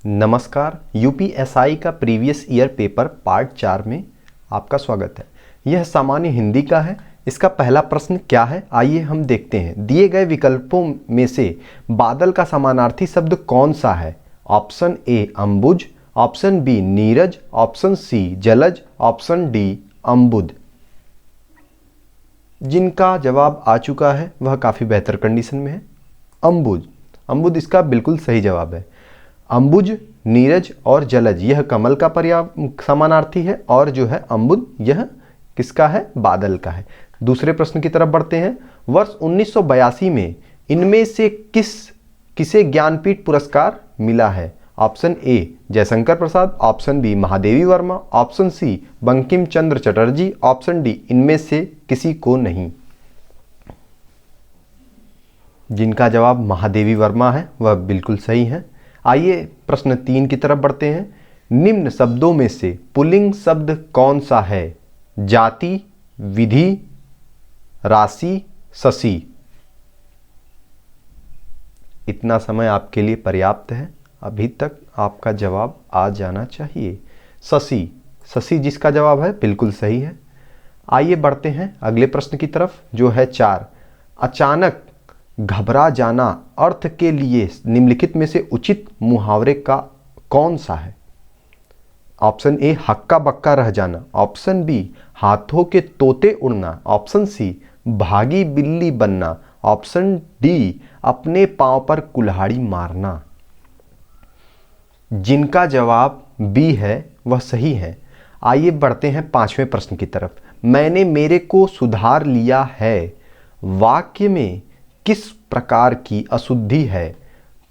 नमस्कार। यूपीएसआई का previous year paper part 4 में आपका स्वागत है। यह सामान्य हिंदी का है। इसका पहला प्रश्न क्या है, आइए हम देखते हैं। दिए गए विकल्पों में से बादल का समानार्थी शब्द कौन सा है? ऑप्शन ए अंबुज, ऑप्शन बी नीरज, ऑप्शन सी जलज, ऑप्शन डी अम्बुद। जिनका जवाब आ चुका है वह काफ़ी बेहतर कंडीशन में है। अम्बुज, अम्बुद इसका बिल्कुल सही जवाब है। अंबुज, नीरज और जलज यह कमल का समानार्थी है और जो है अम्बुद यह किसका है? बादल का है। दूसरे प्रश्न की तरफ बढ़ते हैं। वर्ष 1982 में इनमें से किसे ज्ञानपीठ पुरस्कार मिला है? Option A Jaishankar Prasad, option B Mahadevi Verma, option C Bankim Chandra Chatterjee, option D इनमें से किसी को नहीं। जिनका जवाब महादेवी वर्मा है वह बिल्कुल सही है। आइए प्रश्न 3 की तरफ बढ़ते हैं। निम्न शब्दों में से पुल्लिंग शब्द कौन सा है? जाति, विधि, राशि, शशि। इतना समय आपके लिए पर्याप्त है। अभी तक आपका जवाब आ जाना चाहिए। शशि, शशि जिसका जवाब है बिल्कुल सही है। आइए बढ़ते हैं अगले प्रश्न की तरफ जो है 4। अचानक घबरा जाना अर्थ के लिए निम्नलिखित में से उचित मुहावरे का कौन सा है? ऑप्शन ए हक्का बक्का रह जाना, ऑप्शन बी हाथों के तोते उड़ना, ऑप्शन सी भागी बिल्ली बनना, ऑप्शन डी अपने पांव पर कुल्हाड़ी मारना। जिनका जवाब बी है वह सही है। आइए बढ़ते हैं 5वें प्रश्न की तरफ। मैंने मेरे को सुधार लिया है वाक्य में किस प्रकार की अशुद्धि है?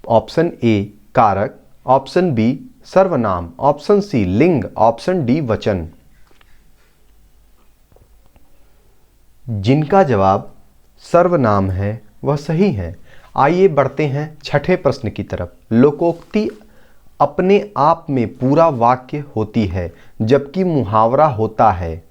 ऑप्शन ए कारक, ऑप्शन बी सर्वनाम, ऑप्शन सी लिंग, ऑप्शन डी वचन। जिनका जवाब सर्वनाम है वह सही है। आइए बढ़ते हैं 6ठे प्रश्न की तरफ। लोकोक्ति अपने आप में पूरा वाक्य होती है जबकि मुहावरा होता है।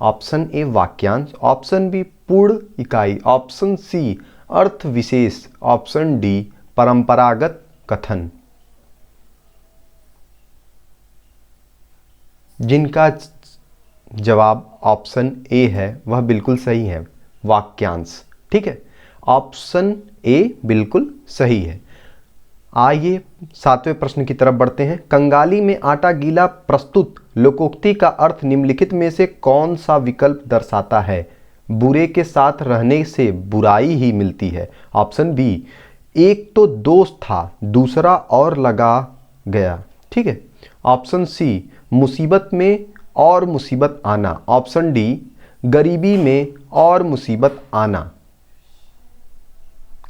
ऑप्शन ए वाक्यांश, ऑप्शन बी पूर्ण इकाई, ऑप्शन सी अर्थ विशेष, ऑप्शन डी परंपरागत कथन। जिनका जवाब ऑप्शन ए है वह बिल्कुल सही है, वाक्यांश। ठीक है, ऑप्शन ए बिल्कुल सही है। आइए 7वें प्रश्न की तरफ बढ़ते हैं। कंगाली में आटा गीला प्रस्तुत लोकोक्ति का अर्थ निम्नलिखित में से कौन सा विकल्प दर्शाता है? बुरे के साथ रहने से बुराई ही मिलती है। ऑप्शन बी एक तो दोस्त था दूसरा और लगा गया। ठीक है, ऑप्शन सी मुसीबत में और मुसीबत आना, ऑप्शन डी गरीबी में और मुसीबत आना।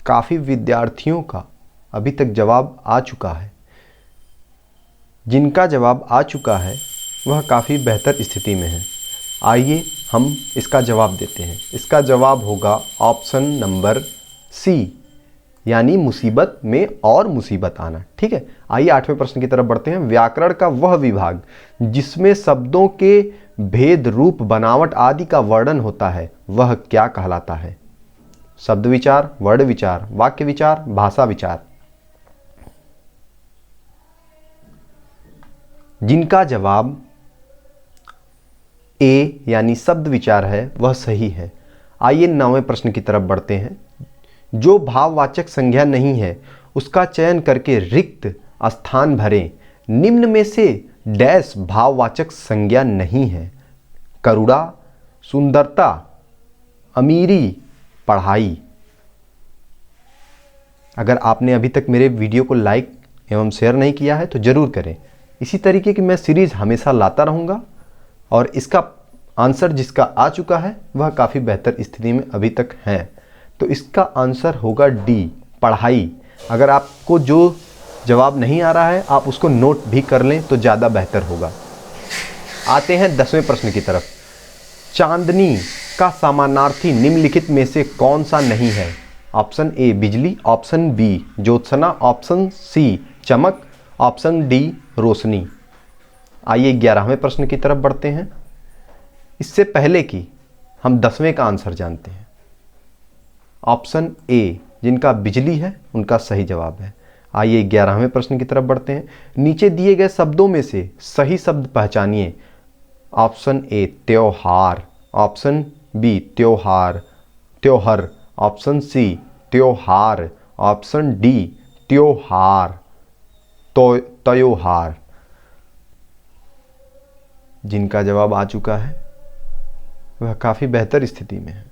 काफ़ी विद्यार्थियों का अभी तक जवाब आ चुका है। जिनका जवाब आ चुका है वह काफ़ी बेहतर स्थिति में है। आइए हम इसका जवाब देते हैं। इसका जवाब होगा ऑप्शन नंबर सी, यानी मुसीबत में और मुसीबत आना। ठीक है, आइए 8वें प्रश्न की तरफ बढ़ते हैं। व्याकरण का वह विभाग जिसमें शब्दों के भेद, रूप, बनावट आदि का वर्णन होता है वह क्या कहलाता है? शब्द विचार, वर्ण विचार, वाक्य विचार, भाषा विचार। जिनका जवाब ए यानी शब्द विचार है वह सही है। आइए 9वें प्रश्न की तरफ बढ़ते हैं। जो भाववाचक संज्ञा नहीं है उसका चयन करके रिक्त स्थान भरें। निम्न में से डैश भाववाचक संज्ञा नहीं है? करुणा, सुंदरता, अमीरी, पढ़ाई। अगर आपने अभी तक मेरे वीडियो को लाइक एवं शेयर नहीं किया है तो ज़रूर करें। इसी तरीके की मैं सीरीज़ हमेशा लाता रहूँगा और इसका आंसर जिसका आ चुका है वह काफ़ी बेहतर स्थिति में अभी तक है। तो इसका आंसर होगा डी, पढ़ाई। अगर आपको जो जवाब नहीं आ रहा है आप उसको नोट भी कर लें तो ज़्यादा बेहतर होगा। आते हैं 10वें प्रश्न की तरफ। चांदनी का समानार्थी निम्नलिखित में से कौन सा नहीं है? ऑप्शन ए बिजली, ऑप्शन बी ज्योत्सना, ऑप्शन सी चमक, ऑप्शन डी रोशनी। आइए 11वें प्रश्न की तरफ बढ़ते हैं। इससे पहले कि हम 10वें का आंसर जानते हैं। ऑप्शन ए जिनका बिजली है उनका सही जवाब है। आइए 11वें प्रश्न की तरफ बढ़ते हैं। नीचे दिए गए शब्दों में से सही शब्द पहचानिए। ऑप्शन ए त्योहार, ऑप्शन बी त्योहार त्योहर, ऑप्शन सी त्योहार, ऑप्शन डी त्योहार तो त्योहार। जिनका जवाब आ चुका है वह काफ़ी बेहतर स्थिति में है,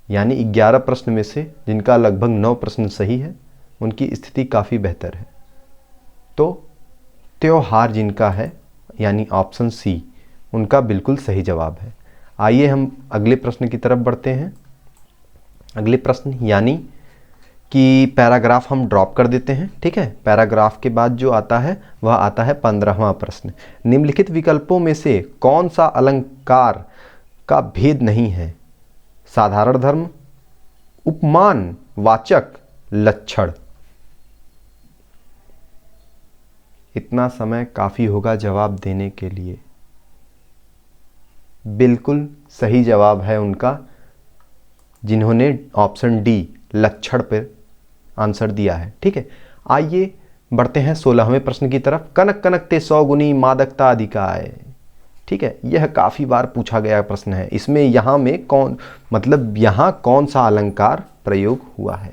यानी 11 प्रश्न में से जिनका लगभग 9 प्रश्न सही है उनकी स्थिति काफ़ी बेहतर है। तो त्योहार जिनका है यानी ऑप्शन सी उनका बिल्कुल सही जवाब है। आइए हम अगले प्रश्न की तरफ बढ़ते हैं। अगले प्रश्न यानी कि पैराग्राफ हम ड्रॉप कर देते हैं, ठीक है। पैराग्राफ के बाद जो आता है वह आता है 15वां प्रश्न। निम्नलिखित विकल्पों में से कौन सा अलंकार का भेद नहीं है? साधारण धर्म, उपमान वाचक, लक्षण। इतना समय काफ़ी होगा जवाब देने के लिए। बिल्कुल सही जवाब है उनका जिन्होंने ऑप्शन डी लक्षण पर आंसर दिया है, ठीक है। आइए बढ़ते हैं 16वें प्रश्न की तरफ। कनक कनक ते 100 गुनी मादकता अधिकाय, ठीक है। यह काफ़ी बार पूछा गया प्रश्न है। इसमें यहाँ में यहाँ कौन सा अलंकार प्रयोग हुआ है?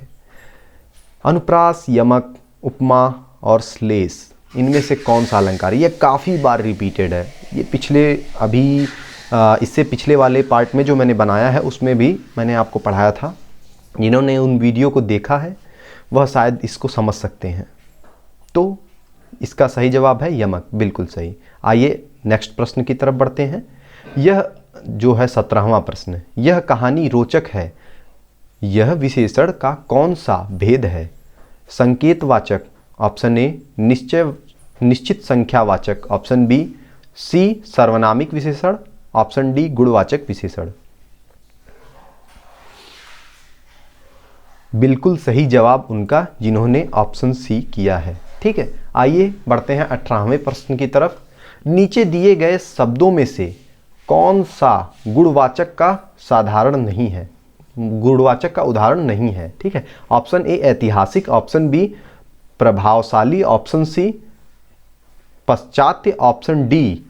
अनुप्रास, यमक, उपमा और श्लेष, इनमें से कौन सा अलंकार? यह काफ़ी बार रिपीटेड है। ये इससे पिछले वाले पार्ट में जो मैंने बनाया है उसमें भी मैंने आपको पढ़ाया था। जिन्होंने उन वीडियो को देखा है वह शायद इसको समझ सकते हैं। तो इसका सही जवाब है यमक, बिल्कुल सही। आइए नेक्स्ट प्रश्न की तरफ बढ़ते हैं। यह जो है 17वां प्रश्न, यह कहानी रोचक है, यह विशेषण का कौन सा भेद है? संकेतवाचक, ऑप्शन ए निश्चित संख्यावाचक, ऑप्शन बी सी सर्वनामिक विशेषण, ऑप्शन डी गुणवाचक विशेषण। बिल्कुल सही जवाब उनका जिन्होंने ऑप्शन सी किया है, ठीक है। आइए बढ़ते हैं 18वें प्रश्न की तरफ। नीचे दिए गए शब्दों में से कौन सा गुणवाचक का साधारण नहीं है, गुणवाचक का उदाहरण नहीं है, ठीक है। ऑप्शन ए ऐतिहासिक, ऑप्शन बी प्रभावशाली, ऑप्शन सी पश्चात्य, ऑप्शन डी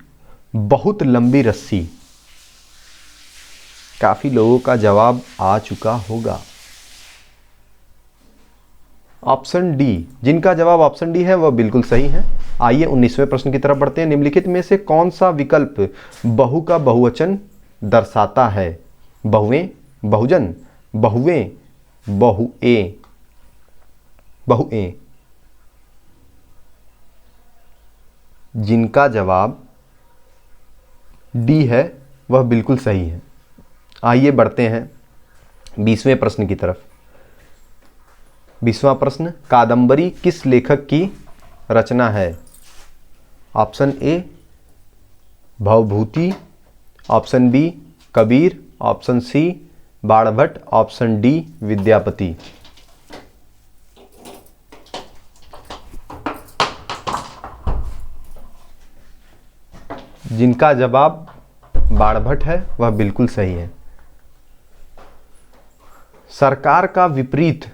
बहुत लंबी रस्सी। काफी लोगों का जवाब आ चुका होगा। ऑप्शन डी, जिनका जवाब ऑप्शन डी है वह बिल्कुल सही है। आइए 19वें प्रश्न की तरफ बढ़ते हैं। निम्नलिखित में से कौन सा विकल्प बहु का बहुवचन दर्शाता है? बहुएं, बहुजन, बहुएं, बहुएं, बहुएं। जिनका जवाब डी है वह बिल्कुल सही है। आइए बढ़ते हैं 20वें प्रश्न की तरफ। 20वां प्रश्न, कादंबरी किस लेखक की रचना है? Option A Bhavabhuti, option B Kabir, option C Banabhatta, option D Vidyapati. जिनका जवाब बाणभट्ट है वह बिल्कुल सही है। सरकार का विपरीत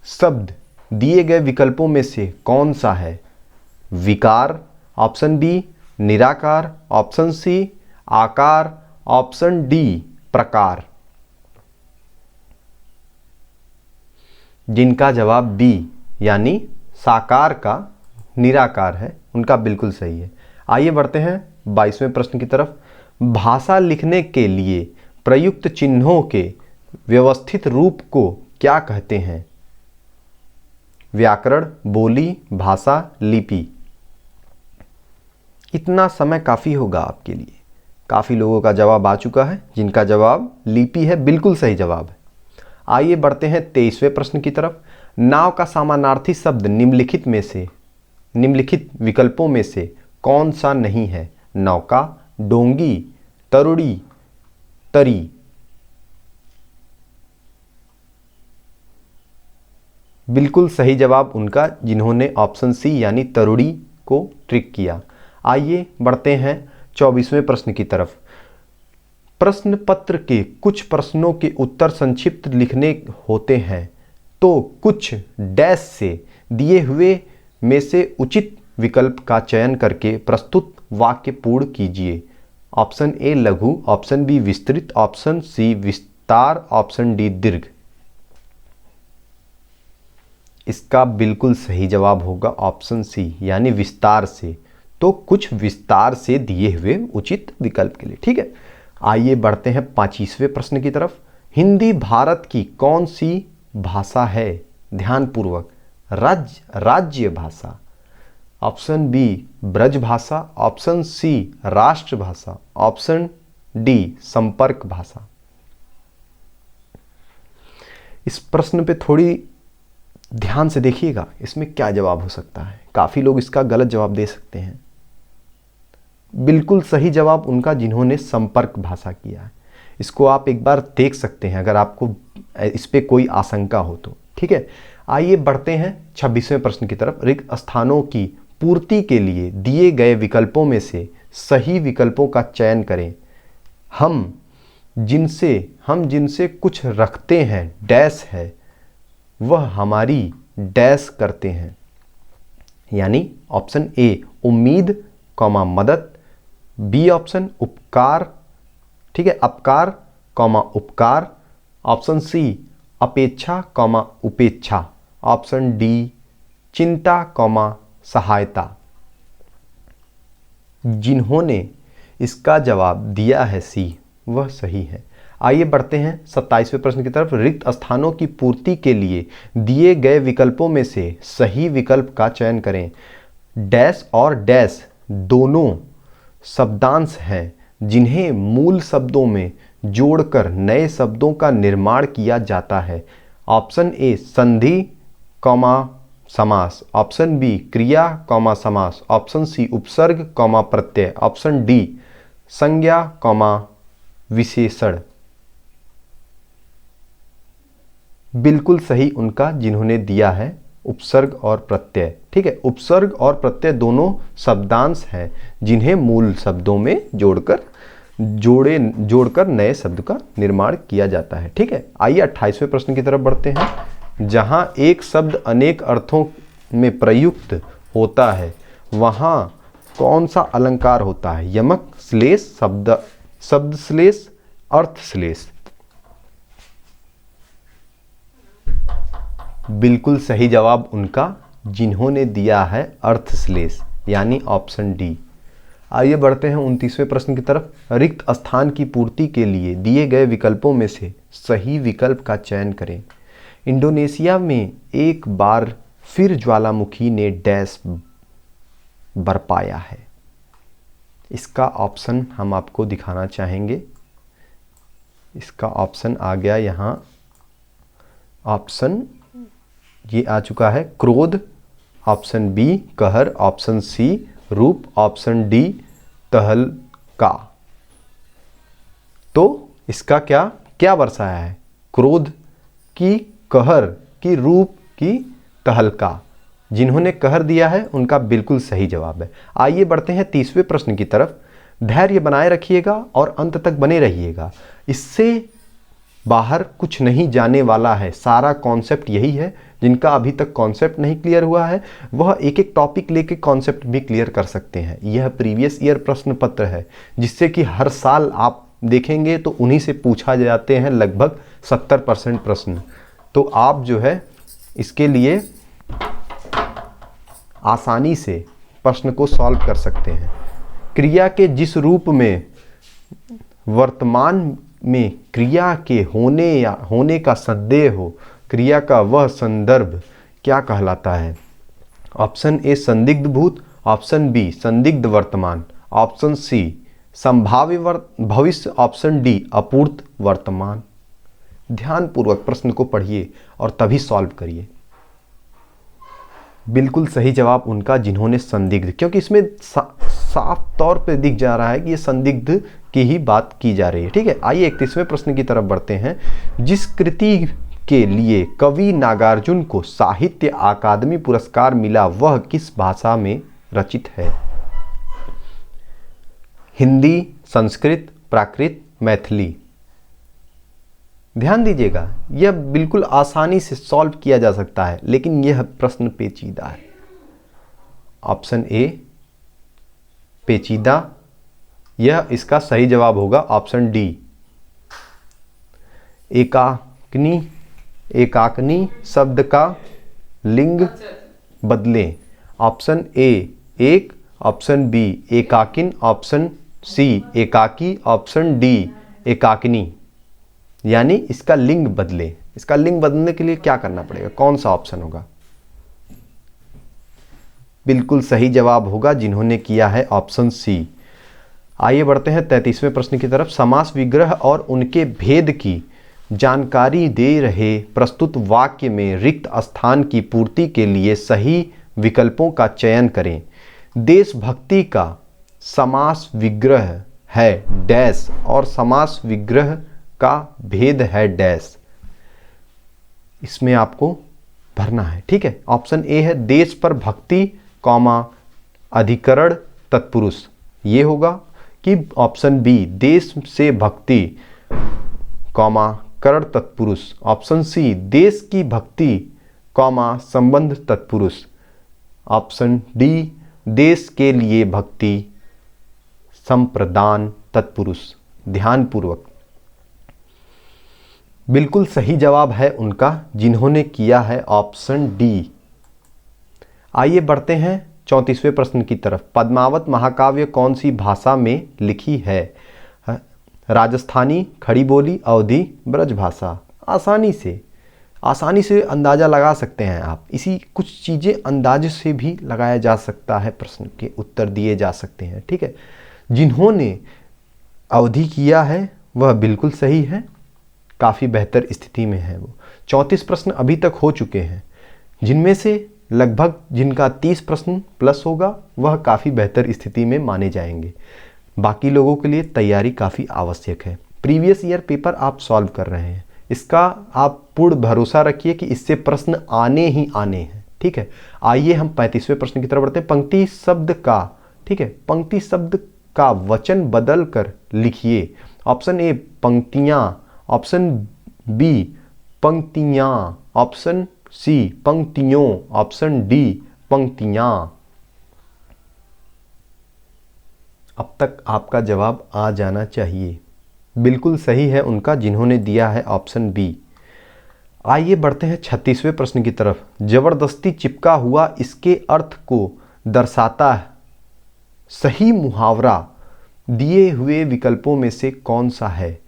शब्द दिए गए विकल्पों में से कौन सा है? विकार, ऑप्शन बी निराकार, ऑप्शन सी आकार, ऑप्शन डी प्रकार। जिनका जवाब बी यानी साकार का निराकार है उनका बिल्कुल सही है। आइए बढ़ते हैं 22वें प्रश्न की तरफ। भाषा लिखने के लिए प्रयुक्त चिन्हों के व्यवस्थित रूप को क्या कहते हैं? व्याकरण, बोली, भाषा, लिपि। इतना समय काफ़ी होगा आपके लिए। काफ़ी लोगों का जवाब आ चुका है। जिनका जवाब लिपि है बिल्कुल सही जवाब है। आइए बढ़ते हैं 23वें प्रश्न की तरफ। नाव का समानार्थी शब्द निम्नलिखित विकल्पों में से कौन सा नहीं है? नौका, डोंगी, तरुड़ी, तरी। बिल्कुल सही जवाब उनका जिन्होंने ऑप्शन सी यानी तरुड़ी को ट्रिक किया। आइए बढ़ते हैं 24वें प्रश्न की तरफ। प्रश्न पत्र के कुछ प्रश्नों के उत्तर संक्षिप्त लिखने होते हैं तो कुछ डैश से दिए हुए में से उचित विकल्प का चयन करके प्रस्तुत वाक्य पूर्ण कीजिए। ऑप्शन ए लघु, ऑप्शन बी विस्तृत, ऑप्शन सी विस्तार, ऑप्शन डी दीर्घ। इसका बिल्कुल सही जवाब होगा ऑप्शन सी, यानी विस्तार से। तो कुछ विस्तार से दिए हुए उचित विकल्प के लिए। ठीक है, आइए बढ़ते हैं 25वें प्रश्न की तरफ। हिंदी भारत की कौन सी भाषा है? ध्यानपूर्वक, राज्य भाषा। ऑप्शन बी ब्रज भाषा, ऑप्शन सी राष्ट्र भाषा, ऑप्शन डी संपर्क भाषा। इस प्रश्न पे थोड़ी ध्यान से देखिएगा, इसमें क्या जवाब हो सकता है। काफी लोग इसका गलत जवाब दे सकते हैं। बिल्कुल सही जवाब उनका जिन्होंने संपर्क भाषा किया है। इसको आप एक बार देख सकते हैं अगर आपको इस पे कोई आशंका हो तो। ठीक है, आइए बढ़ते हैं 26वें प्रश्न की तरफ। रिक्त स्थानों की पूर्ति के लिए दिए गए विकल्पों में से सही विकल्पों का चयन करें। हम जिनसे कुछ रखते हैं डैश है, वह हमारी डैश करते हैं। यानी ऑप्शन ए उम्मीद कॉमा मदद, बी ऑप्शन उपकार, ठीक है, अपकार कॉमा उपकार, ऑप्शन सी अपेक्षा कॉमा उपेक्षा, ऑप्शन डी चिंता कॉमा सहायता। जिन्होंने इसका जवाब दिया है सी, वह सही है। आइए बढ़ते हैं 27वें प्रश्न की तरफ। रिक्त स्थानों की पूर्ति के लिए दिए गए विकल्पों में से सही विकल्प का चयन करें। डैश और डैश दोनों शब्दांश हैं जिन्हें मूल शब्दों में जोड़कर नए शब्दों का निर्माण किया जाता है। ऑप्शन ए संधि कॉमा समास, ऑप्शन बी क्रिया कॉमा समास, ऑप्शन सी उपसर्ग कॉमा प्रत्यय, ऑप्शन डी संज्ञा कॉमा विशेषण। बिल्कुल सही उनका जिन्होंने दिया है उपसर्ग और प्रत्यय। ठीक है, उपसर्ग और प्रत्यय दोनों शब्दांश हैं जिन्हें मूल शब्दों में जोड़कर नए शब्द का निर्माण किया जाता है। ठीक है, आइए 28वें प्रश्न की तरफ बढ़ते हैं। जहां एक शब्द अनेक अर्थों में प्रयुक्त होता है वहां कौन सा अलंकार होता है? यमक, श्लेष, शब्द श्लेष, अर्थ श्लेष। बिल्कुल सही जवाब उनका जिन्होंने दिया है अर्थ श्लेष, यानी ऑप्शन डी। आइए बढ़ते हैं 29वें प्रश्न की तरफ। रिक्त स्थान की पूर्ति के लिए दिए गए विकल्पों में से सही विकल्प का चयन करें। इंडोनेशिया में एक बार फिर ज्वालामुखी ने डैश बरपाया है। इसका ऑप्शन हम आपको दिखाना चाहेंगे। इसका ऑप्शन आ गया यहाँ, ऑप्शन ये आ चुका है क्रोध, ऑप्शन बी कहर, ऑप्शन सी रूप, ऑप्शन डी तहलका। तो इसका क्या वर्षाया है? क्रोध की, कहर की, रूप की, तहलका। जिन्होंने कहर दिया है उनका बिल्कुल सही जवाब है। आइए बढ़ते हैं 30वें प्रश्न की तरफ। धैर्य बनाए रखिएगा और अंत तक बने रहिएगा। इससे बाहर कुछ नहीं जाने वाला है। सारा कॉन्सेप्ट यही है। जिनका अभी तक कॉन्सेप्ट नहीं क्लियर हुआ है वह एक एक टॉपिक लेके कॉन्सेप्ट भी क्लियर कर सकते हैं। यह प्रीवियस ईयर प्रश्न पत्र है जिससे कि हर साल आप देखेंगे तो उन्हीं से पूछा जाते हैं लगभग 70% प्रश्न। तो आप जो है इसके लिए आसानी से प्रश्न को सॉल्व कर सकते हैं। क्रिया के जिस रूप में वर्तमान में क्रिया के होने का संदेह हो, क्रिया का वह संदर्भ क्या कहलाता है? ऑप्शन ए संदिग्ध भूत, ऑप्शन बी संदिग्ध वर्तमान, ऑप्शन सी संभाव्य भविष्य, ऑप्शन डी अपूर्त वर्तमान। ध्यानपूर्वक प्रश्न को पढ़िए और तभी सॉल्व करिए। बिल्कुल सही जवाब उनका जिन्होंने संदिग्ध, क्योंकि इसमें साफ तौर पे दिख जा रहा है कि ये संदिग्ध की ही बात की जा रही है। ठीक है, आइए 31वें प्रश्न की तरफ बढ़ते हैं। जिस कृति के लिए कवि नागार्जुन को साहित्य अकादमी पुरस्कार मिला वह किस भाषा में रचित है? हिंदी, संस्कृत, प्राकृत, मैथिली। ध्यान दीजिएगा, यह बिल्कुल आसानी से सॉल्व किया जा सकता है लेकिन यह प्रश्न पेचीदा है। ऑप्शन ए पेचीदा, यह इसका सही जवाब होगा ऑप्शन डी। एकाग्नि शब्द का लिंग बदलें। ऑप्शन ए एक, ऑप्शन बी एकाकिन, ऑप्शन सी एकाकी, ऑप्शन डी एकाकिनी। यानी इसका लिंग बदले। इसका लिंग बदलने के लिए क्या करना पड़ेगा, कौन सा ऑप्शन होगा? बिल्कुल सही जवाब होगा जिन्होंने किया है ऑप्शन सी। आइए बढ़ते हैं 33वें प्रश्न की तरफ। समास विग्रह और उनके भेद की जानकारी दे रहे प्रस्तुत वाक्य में रिक्त स्थान की पूर्ति के लिए सही विकल्पों का चयन करें। देशभक्ति का समास विग्रह है डैश और समास विग्रह का भेद है डैश। इसमें आपको भरना है, ठीक है। ऑप्शन ए है देश पर भक्ति कॉमा अधिकरण तत्पुरुष, ये होगा कि ऑप्शन बी देश से भक्ति कॉमा करण तत्पुरुष, ऑप्शन सी देश की भक्ति कॉमा संबंध तत्पुरुष, ऑप्शन डी देश के लिए भक्ति संप्रदान तत्पुरुष। ध्यानपूर्वक, बिल्कुल सही जवाब है उनका जिन्होंने किया है ऑप्शन डी। आइए बढ़ते हैं 34वें प्रश्न की तरफ। पद्मावत महाकाव्य कौन सी भाषा में लिखी है? राजस्थानी, खड़ी बोली, अवधी, ब्रजभाषा। आसानी से अंदाज़ा लगा सकते हैं आप। इसी कुछ चीज़ें अंदाजे से भी लगाया जा सकता है, प्रश्न के उत्तर दिए जा सकते हैं, ठीक है। जिन्होंने अवधि किया है वह बिल्कुल सही है, काफ़ी बेहतर स्थिति में है वो। 34 प्रश्न अभी तक हो चुके हैं, जिनमें से लगभग जिनका 30 प्रश्न प्लस होगा वह काफ़ी बेहतर स्थिति में माने जाएंगे। बाकी लोगों के लिए तैयारी काफ़ी आवश्यक है। प्रीवियस ईयर पेपर आप सॉल्व कर रहे हैं, इसका आप पूर्ण भरोसा रखिए कि इससे प्रश्न आने ही आने हैं, ठीक है। आइए हम 35वें प्रश्न की तरफ बढ़ते हैं। पंक्ति शब्द का, ठीक है, पंक्ति शब्द का वचन बदल कर लिखिए। ऑप्शन ए पंक्तियाँ, ऑप्शन बी पंक्तियाँ, ऑप्शन सी पंक्तियों, ऑप्शन डी पंक्तियाँ। अब तक आपका जवाब आ जाना चाहिए। बिल्कुल सही है उनका जिन्होंने दिया है ऑप्शन बी। आइए बढ़ते हैं 36वें प्रश्न की तरफ। जबरदस्ती चिपका हुआ इसके अर्थ को दर्शाता है सही मुहावरा दिए हुए विकल्पों में से कौन सा है?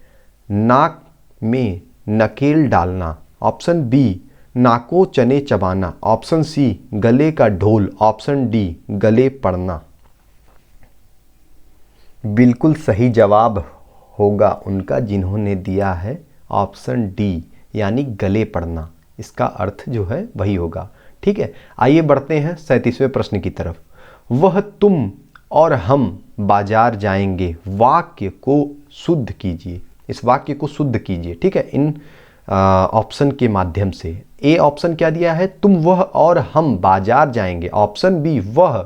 नाक में नकेल डालना, ऑप्शन बी नाको चने चबाना, ऑप्शन सी गले का ढोल, ऑप्शन डी गले पड़ना। बिल्कुल सही जवाब होगा उनका जिन्होंने दिया है ऑप्शन डी, यानी गले पड़ना। इसका अर्थ जो है वही होगा, ठीक है। आइए बढ़ते हैं 37वें प्रश्न की तरफ। वह तुम और हम बाजार जाएंगे वाक्य को शुद्ध कीजिए। इस वाक्य को शुद्ध कीजिए, ठीक है, इन ऑप्शन के माध्यम से। ए ऑप्शन क्या दिया है? तुम वह और हम बाजार जाएंगे। ऑप्शन बी वह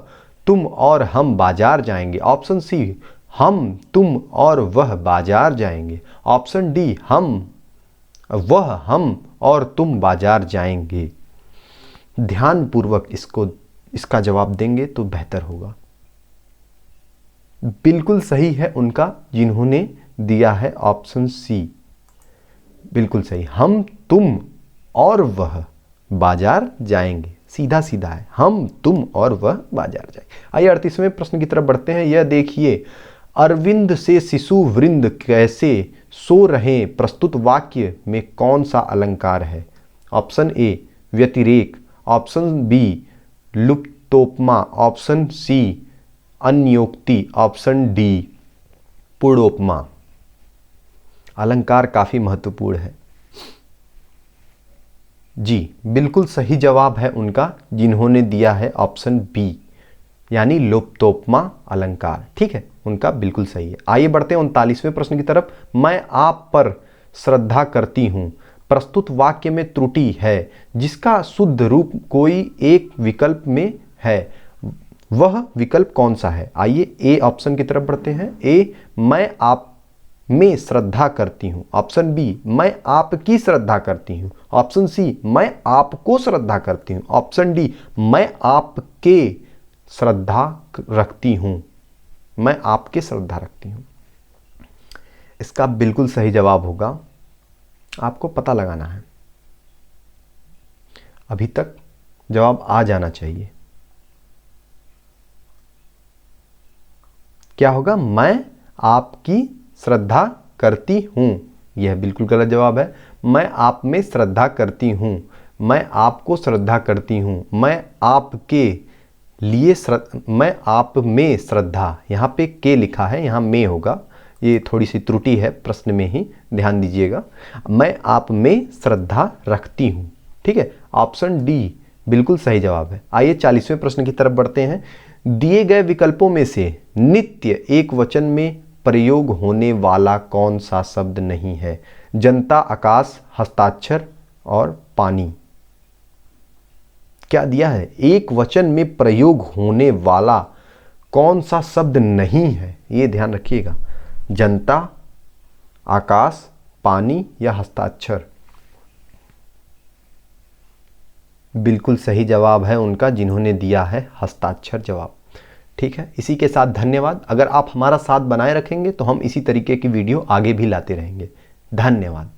तुम और हम बाजार जाएंगे। ऑप्शन सी हम तुम और वह बाजार जाएंगे। ऑप्शन डी वह हम और तुम बाजार जाएंगे। ध्यानपूर्वक इसका जवाब देंगे तो बेहतर होगा। बिल्कुल सही है उनका जिन्होंने दिया है ऑप्शन सी, बिल्कुल सही। हम तुम और वह बाजार जाएंगे, सीधा सीधा है, हम तुम और वह बाजार जाएंगे। आइए 38वें प्रश्न की तरफ बढ़ते हैं। यह देखिए, अरविंद से शिशु वृंद कैसे सो रहे प्रस्तुत वाक्य में कौन सा अलंकार है? ऑप्शन ए व्यतिरेक, ऑप्शन बी लुप्तोपमा, ऑप्शन सी अन्योक्ति, ऑप्शन डी पूर्णोपमा। अलंकार काफी महत्वपूर्ण है जी। बिल्कुल सही जवाब है उनका जिन्होंने दिया है ऑप्शन बी, यानी लुप्तोपमा अलंकार, ठीक है, उनका बिल्कुल सही है। आइए बढ़ते हैं 39वें प्रश्न की तरफ। मैं आप पर श्रद्धा करती हूँ प्रस्तुत वाक्य में त्रुटि है जिसका शुद्ध रूप कोई एक विकल्प में है, वह विकल्प कौन सा है? आइए ए ऑप्शन की तरफ बढ़ते हैं। ए मैं आप में श्रद्धा करती हूँ, ऑप्शन बी मैं आपकी श्रद्धा करती हूँ, ऑप्शन सी मैं आपको श्रद्धा करती हूँ, ऑप्शन डी मैं आपके श्रद्धा रखती हूँ। मैं आपके श्रद्धा रखती हूँ। इसका बिल्कुल सही जवाब होगा, आपको पता लगाना है। अभी तक जवाब आ जाना चाहिए। क्या होगा? मैं आपकी श्रद्धा करती हूँ। यह बिल्कुल गलत जवाब है। मैं आप में श्रद्धा करती हूँ, मैं आपको श्रद्धा करती हूँ, मैं आपके लिए मैं आप में श्रद्धा, यहाँ पे के लिखा है, यहाँ में होगा, ये थोड़ी सी त्रुटि है प्रश्न में ही, ध्यान दीजिएगा। मैं आप में श्रद्धा रखती हूँ। ठीक है, ऑप्शन डी बिल्कुल सही जवाब है। आइए 40वें प्रश्न की तरफ बढ़ते हैं। दिए गए विकल्पों में से नित्य एक वचन में प्रयोग होने वाला कौन सा शब्द नहीं है? जनता, आकाश, हस्ताक्षर और पानी। क्या दिया है? एक वचन में प्रयोग होने वाला कौन सा शब्द नहीं है? ये ध्यान रखिएगा। जनता, आकाश, पानी या हस्ताक्षर। बिल्कुल सही जवाब है उनका, जिन्होंने दिया है हस्ताक्षर जवाब। ठीक है, इसी के साथ धन्यवाद। अगर आप हमारा साथ बनाए रखेंगे तो हम इसी तरीके की वीडियो आगे भी लाते रहेंगे। धन्यवाद।